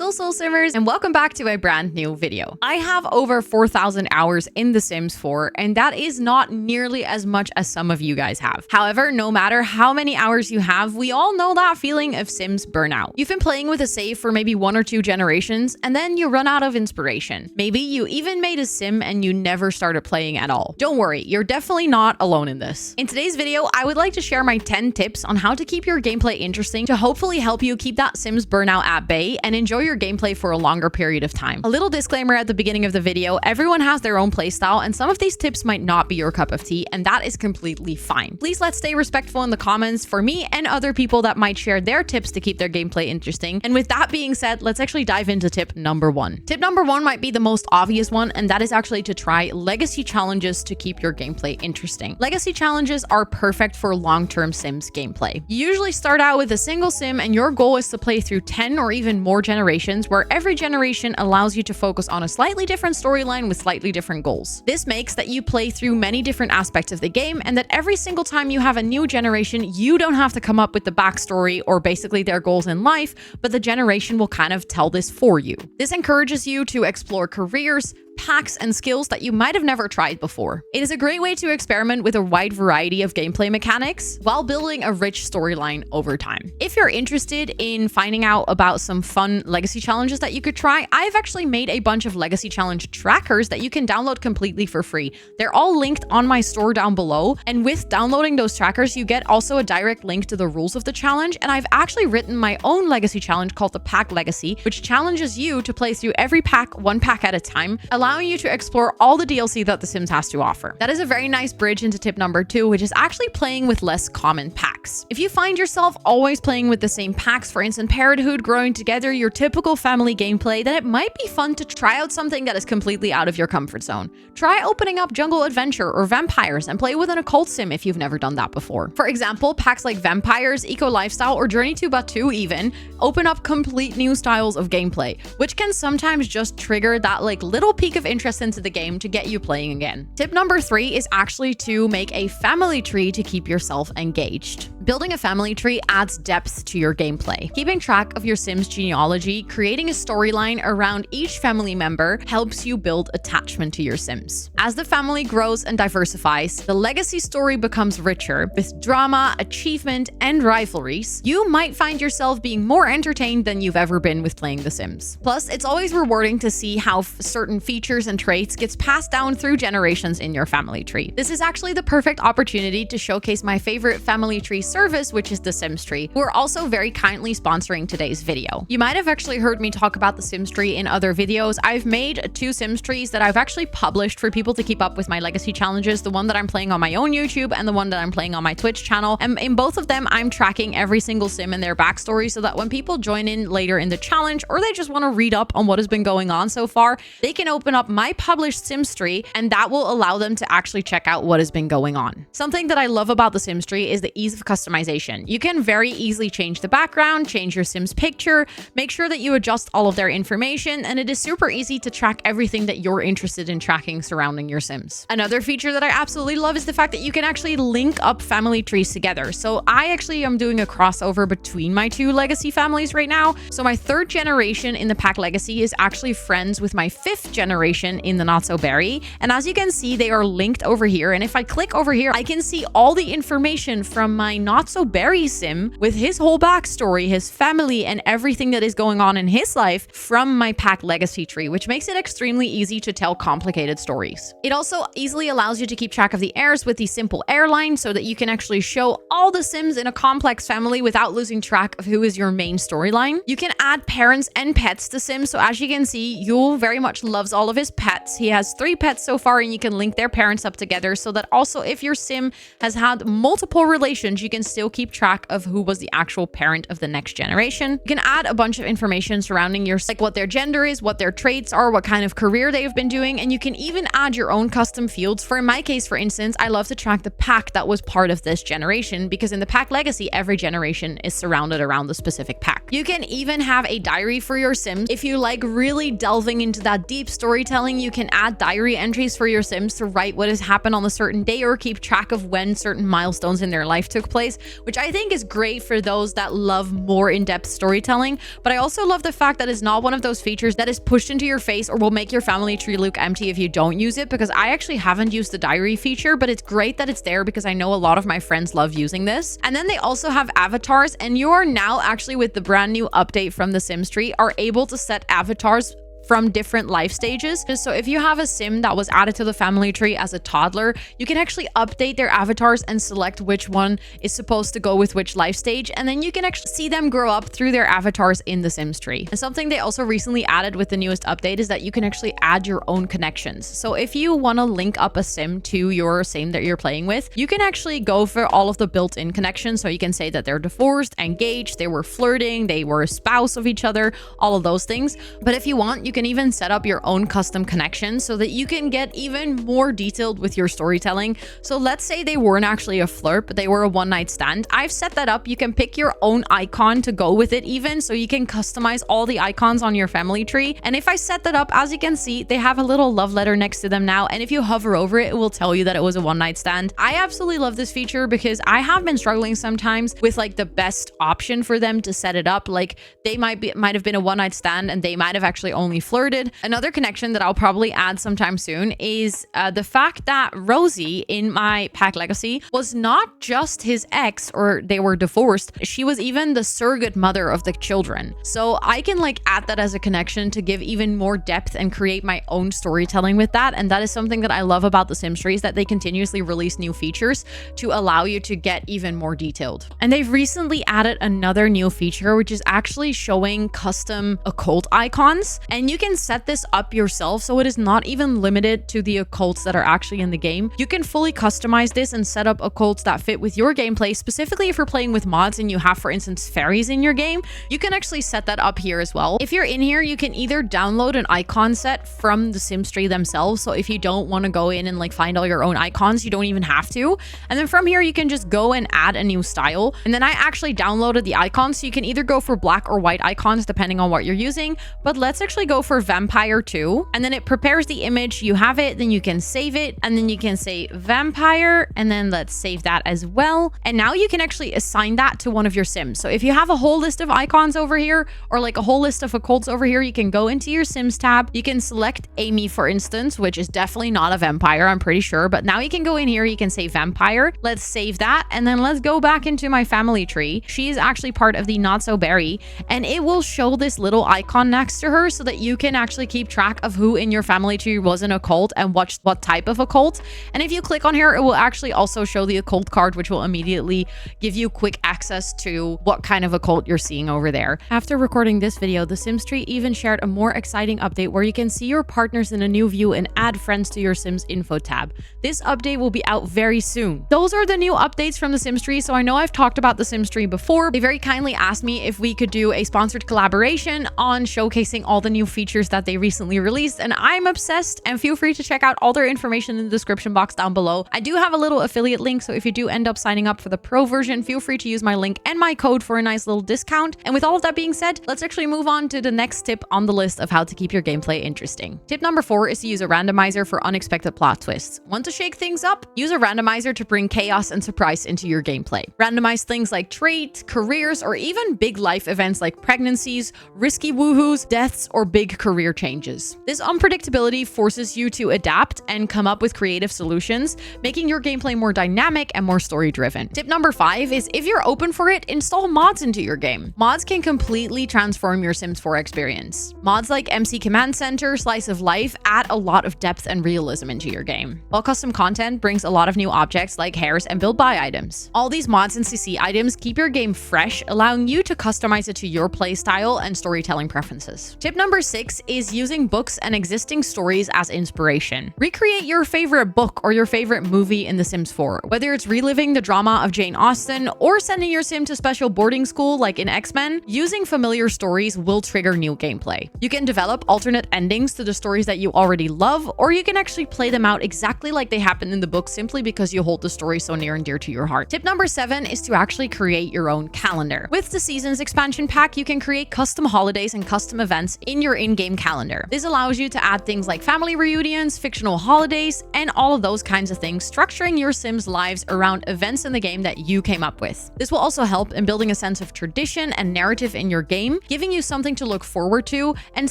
Soul Simmers, and welcome back to a brand new video. I have over 4,000 hours in The Sims 4, and that is not nearly as much as some of you guys have. However, no matter how many hours you have, we all know that feeling of Sims burnout. You've been playing with a save for maybe 1 or 2 generations, and then you run out of inspiration. Maybe you even made a sim and you never started playing at all. Don't worry, you're definitely not alone in this. In today's video, I would like to share my 10 tips on how to keep your gameplay interesting to hopefully help you keep that Sims burnout at bay and enjoy your gameplay for a longer period of time. A little disclaimer at the beginning of the video, everyone has their own playstyle and some of these tips might not be your cup of tea, and that is completely fine. Please let's stay respectful in the comments for me and other people that might share their tips to keep their gameplay interesting. And with that being said, let's actually dive into tip number 1. Tip number 1 might be the most obvious one, and that is actually to try legacy challenges to keep your gameplay interesting. Legacy challenges are perfect for long-term Sims gameplay. You usually start out with a single sim and your goal is to play through 10 or even more generations, where every generation allows you to focus on a slightly different storyline with slightly different goals. This makes that you play through many different aspects of the game, and that every single time you have a new generation, you don't have to come up with the backstory or basically their goals in life, but the generation will kind of tell this for you. This encourages you to explore careers, packs, and skills that you might have never tried before. It is a great way to experiment with a wide variety of gameplay mechanics while building a rich storyline over time. If you're interested in finding out about some fun legacy challenges that you could try, I've actually made a bunch of legacy challenge trackers that you can download completely for free. They're all linked on my store down below, and with downloading those trackers, you get also a direct link to the rules of the challenge, and I've actually written my own legacy challenge called the Pack Legacy, which challenges you to play through every pack, one pack at a time, allowing you to explore all the DLC that The Sims has to offer. That is a very nice bridge into tip number 2, which is actually playing with less common packs. If you find yourself always playing with the same packs, for instance, Parenthood, Growing Together, your typical family gameplay, then it might be fun to try out something that is completely out of your comfort zone. Try opening up Jungle Adventure or Vampires and play with an occult sim if you've never done that before. For example, packs like Vampires, Eco Lifestyle, or Journey to Batu even open up complete new styles of gameplay, which can sometimes just trigger that little peak of interest into the game to get you playing again. Tip number 3 is actually to make a family tree to keep yourself engaged. Building a family tree adds depth to your gameplay. Keeping track of your Sims genealogy, creating a storyline around each family member helps you build attachment to your Sims. As the family grows and diversifies, the legacy story becomes richer with drama, achievement, and rivalries. You might find yourself being more entertained than you've ever been with playing The Sims. Plus, it's always rewarding to see how certain features and traits gets passed down through generations in your family tree. This is actually the perfect opportunity to showcase my favorite family tree service, which is the Sims Tree, who are also very kindly sponsoring today's video. You might have actually heard me talk about the Sims Tree in other videos. I've made 2 Sims Trees that I've actually published for people to keep up with my legacy challenges, the one that I'm playing on my own YouTube and the one that I'm playing on my Twitch channel. And in both of them, I'm tracking every single sim and their backstory so that when people join in later in the challenge, or they just want to read up on what has been going on so far, they can open up my published Sims Tree, and that will allow them to actually check out what has been going on. Something that I love about the Sims Tree is the ease of customization. You can very easily change the background, change your Sims picture, make sure that you adjust all of their information, and it is super easy to track everything that you're interested in tracking surrounding your Sims. Another feature that I absolutely love is the fact that you can actually link up family trees together. So I actually am doing a crossover between my 2 legacy families right now. So my 3rd generation in the Pack Legacy is actually friends with my 5th generation in the Not So Berry, and as you can see, they are linked over here. And if I click over here, I can see all the information from my Not So Berry sim with his whole backstory, his family, and everything that is going on in his life from my Pack Legacy tree, which makes it extremely easy to tell complicated stories. It also easily allows you to keep track of the heirs with the simple heir line so that you can actually show all the Sims in a complex family without losing track of who is your main storyline. You can add parents and pets to Sims, so as you can see, Yule very much loves all of his pets. He has 3 pets so far, and you can link their parents up together so that also if your sim has had multiple relations, you can still keep track of who was the actual parent of the next generation. You can add a bunch of information surrounding your, like what their gender is, what their traits are, what kind of career they've been doing, and you can even add your own custom fields. For in my case, for instance, I love to track the pack that was part of this generation, because in the Pack Legacy, every generation is surrounded around the specific pack. You can even have a diary for your Sims if you like really delving into that deep storytelling storytelling, you can add diary entries for your Sims to write what has happened on a certain day or keep track of when certain milestones in their life took place, which I think is great for those that love more in-depth storytelling. But I also love the fact that it's not one of those features that is pushed into your face or will make your family tree look empty if you don't use it, because I actually haven't used the diary feature, but it's great that it's there because I know a lot of my friends love using this. And then they also have avatars, and you are now actually, with the brand new update from the Sims tree, are able to set avatars from different life stages. So if you have a Sim that was added to the family tree as a toddler, you can actually update their avatars and select which one is supposed to go with which life stage, and then you can actually see them grow up through their avatars in the Sims tree. And something they also recently added with the newest update is that you can actually add your own connections. So if you want to link up a Sim to your Sim that you're playing with, you can actually go for all of the built-in connections. So you can say that they're divorced, engaged, they were flirting, they were a spouse of each other, all of those things. But if you want, you can even set up your own custom connections so that you can get even more detailed with your storytelling. So let's say they weren't actually a flirt, but they were a one-night stand. I've set that up. You can pick your own icon to go with it even, so you can customize all the icons on your family tree. And if I set that up, as you can see, they have a little love letter next to them now. And if you hover over it, it will tell you that it was a one-night stand. I absolutely love this feature because I have been struggling sometimes with like the best option for them to set it up. Like they might have been a one-night stand and they might have actually only flirted. Another connection that I'll probably add sometime soon is the fact that Rosie in my pack legacy was not just his ex or they were divorced. She was even the surrogate mother of the children. So I can like add that as a connection to give even more depth and create my own storytelling with that. And that is something that I love about the Sims tree, is that they continuously release new features to allow you to get even more detailed. And they've recently added another new feature, which is actually showing custom occult icons. And you can set this up yourself, so it is not even limited to the occults that are actually in the game. You can fully customize this and set up occults that fit with your gameplay. Specifically, if you're playing with mods and you have, for instance, fairies in your game, you can actually set that up here as well. If you're in here, you can either download an icon set from the Sims tree themselves. So if you don't want to go in and like find all your own icons, you don't even have to. And then from here, you can just go and add a new style. And then I actually downloaded the icons, so you can either go for black or white icons depending on what you're using. But let's actually go for vampire too. And then it prepares the image. You have it, then you can save it, and then you can say vampire, and then let's save that as well. And now you can actually assign that to one of your Sims. So if you have a whole list of icons over here, or like a whole list of occults over here, you can go into your Sims tab. You can select Amy, for instance, which is definitely not a vampire, I'm pretty sure. But now you can go in here, you can say vampire. Let's save that. And then let's go back into my family tree. She is actually part of the Not So Berry, and it will show this little icon next to her so that you can actually keep track of who in your family tree was an occult and what type of occult. And if you click on here, it will actually also show the occult card, which will immediately give you quick access to what kind of occult you're seeing over there. After recording this video, the Sims tree even shared a more exciting update where you can see your partners in a new view and add friends to your Sims info tab. This update will be out very soon. Those are the new updates from the Sims tree. So I know I've talked about the Sims tree before. They very kindly asked me if we could do a sponsored collaboration on showcasing all the new features that they recently released, and I'm obsessed. And feel free to check out all their information in the description box down below. I do have a little affiliate link, so if you do end up signing up for the pro version, feel free to use my link and my code for a nice little discount. And with all of that being said, let's actually move on to the next tip on the list of how to keep your gameplay interesting. Tip number 4 is to use a randomizer for unexpected plot twists. Want to shake things up? Use a randomizer to bring chaos and surprise into your gameplay. Randomize things like traits, careers, or even big life events like pregnancies, risky woohoos, deaths, or big career changes. This unpredictability forces you to adapt and come up with creative solutions, making your gameplay more dynamic and more story-driven. Tip number 5 is, if you're open for it, install mods into your game. Mods can completely transform your Sims 4 experience. Mods like MC Command Center, Slice of Life add a lot of depth and realism into your game, while custom content brings a lot of new objects like hairs and build buy items. All these mods and CC items keep your game fresh, allowing you to customize it to your playstyle and storytelling preferences. Tip number 6 is using books and existing stories as inspiration. Recreate your favorite book or your favorite movie in The Sims 4, whether it's reliving the drama of Jane Austen or sending your Sim to special boarding school like in X-Men. Using familiar stories will trigger new gameplay. You can develop alternate endings to the stories that you already love, or you can actually play them out exactly like they happen in the book simply because you hold the story so near and dear to your heart. Tip number 7 is to actually create your own calendar. With the Seasons expansion pack, you can create custom holidays and custom events in your in-game calendar. This allows you to add things like family reunions, fictional holidays, and all of those kinds of things, structuring your Sims' lives around events in the game that you came up with. This will also help in building a sense of tradition and narrative in your game, giving you something to look forward to, and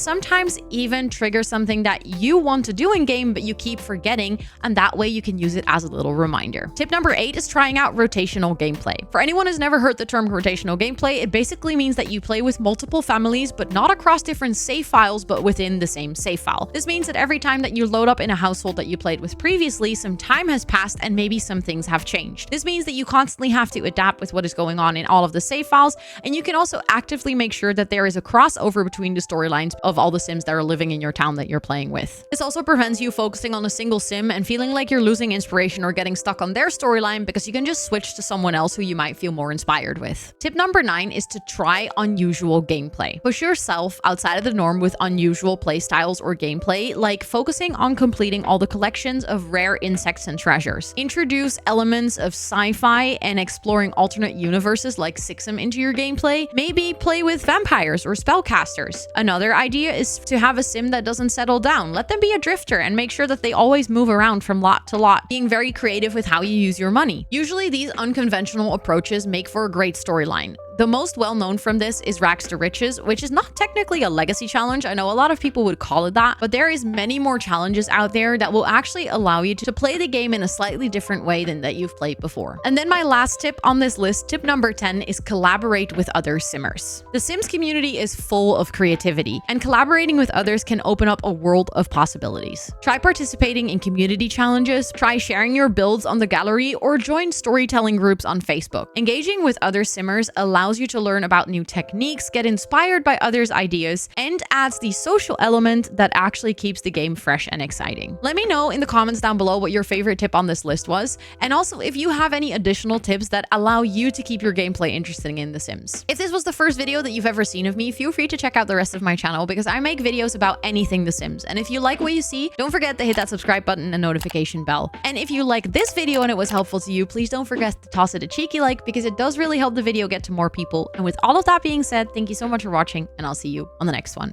sometimes even trigger something that you want to do in game but you keep forgetting, and that way you can use it as a little reminder. Tip number 8 is trying out rotational gameplay. For anyone who's never heard the term rotational gameplay, it basically means that you play with multiple families, but not across different save files, but within the same save file. This means that every time that you load up in a household that you played with previously, some time has passed and maybe some things have changed. This means that you constantly have to adapt with what is going on in all of the save files, and you can also actively make sure that there is a crossover between the storylines of all the Sims that are living in your town that you're playing with. This also prevents you focusing on a single Sim and feeling like you're losing inspiration or getting stuck on their storyline, because you can just switch to someone else who you might feel more inspired with. Tip number 9 is to try unusual gameplay. Push yourself outside of the norm with unusual playstyles or gameplay, like focusing on completing all the collections of rare insects and treasures. Introduce elements of sci-fi and exploring alternate universes like Sixum into your gameplay. Maybe play with vampires or spellcasters. Another idea is to have a Sim that doesn't settle down. Let them be a drifter and make sure that they always move around from lot to lot, being very creative with how you use your money. Usually these unconventional approaches make for a great storyline. The most well-known from this is Rags to Riches, which is not technically a legacy challenge. I know a lot of people would call it that, but there is many more challenges out there that will actually allow you to play the game in a slightly different way than that you've played before. And then my last tip on this list, tip number 10, is collaborate with other Simmers. The Sims community is full of creativity, and collaborating with others can open up a world of possibilities. Try participating in community challenges, try sharing your builds on the gallery, or join storytelling groups on Facebook. Engaging with other Simmers allows you to learn about new techniques, get inspired by others' ideas, and adds the social element that actually keeps the game fresh and exciting. Let me know in the comments down below what your favorite tip on this list was, and also if you have any additional tips that allow you to keep your gameplay interesting in The Sims. If this was the first video that you've ever seen of me, feel free to check out the rest of my channel because I make videos about anything The Sims. And if you like what you see, don't forget to hit that subscribe button and notification bell. And if you like this video and it was helpful to you, please don't forget to toss it a cheeky like because it does really help the video get to more people. And with all of that being said, thank you so much for watching, and I'll see you on the next one.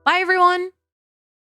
Bye, everyone!